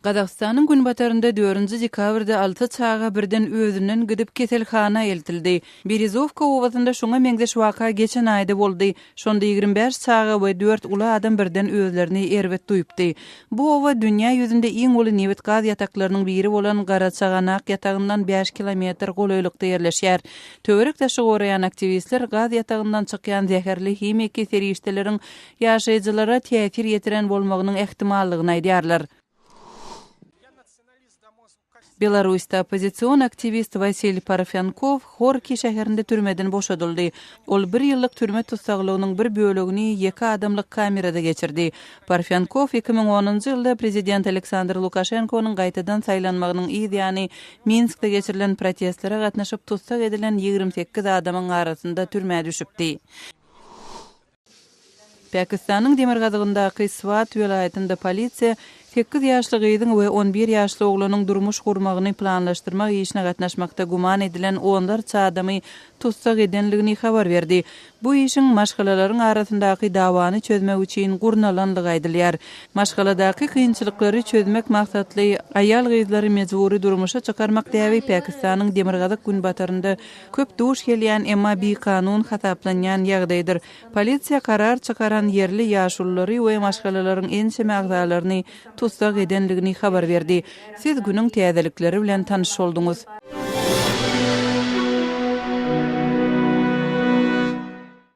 Gazagystanyň günbatarynda 4-nji dekabrda alty çaga birden özünden gidip keselhana eltildi. Berizovka owasynda şoňa meňzeş waka geçen aýda boldy. Şonda 25 çaga we 4 ula adam birden özlerini erwet duýupdy. Bu owa dünýä ýüzünde iň uly newit gaz ýataklarynyň biri bolan Gara çaganak ýatagyndan 5 kilometr golaýlykda ýerleşýär. Töwerek taşy goraýan aktivistler gaz ýatagyndan çykýan zäherli hemiki serişdeleriň ýaşaýjylara täsir ýetiren bolmagynyň ähtimallygyny aýdýarlar. Belarusda opozisiýon aktivist Vasil Parfyankov Horki şäherinde türmeden boşadyldy. Ol 1 ýyllyk türme tussaglygynyň bir bölegini 2 adamlyk kamerada geçirdi. Parfyankov 2010-njy ýylda prezident Aleksandr Lukashenko'nun gaýtadan saýlanmagynyň ýa-ni Minskde geçirilen protestlere gatnaşyp tussag edilen 28 adamyň arasynda türmäge düşüpdi. Pakistanyň Gazagystanyň Swat welaýatynda polisiýa 8 ýaşly gyzyň we 11 ýaşly oglanyň durmuş gurmagyny planlaşdyrmak işine gatnaşmakda güman edilen onlarça adamy tussag edenligini habar berdi. Bu işin maşgalalaryň arasyndaky dawany çözmek üçin gurnalandygy aýdylýar. Maşgaladaky kynçylyklary çözmek maksatly aýal gyzlary mejburi durmuşa çykarmak däbi Pakistanyň Gazagystanyň günbatarynda köp duş gelýän emma bir kanun hataplanýan ýagdaýdyr. Polisiýa karar çykaran yerli ýaşullary we maşgalalaryň ençeme agzalaryny tussag edenligini habar berdi. Siz günüň täzelikleri bilen tanış oldunuz.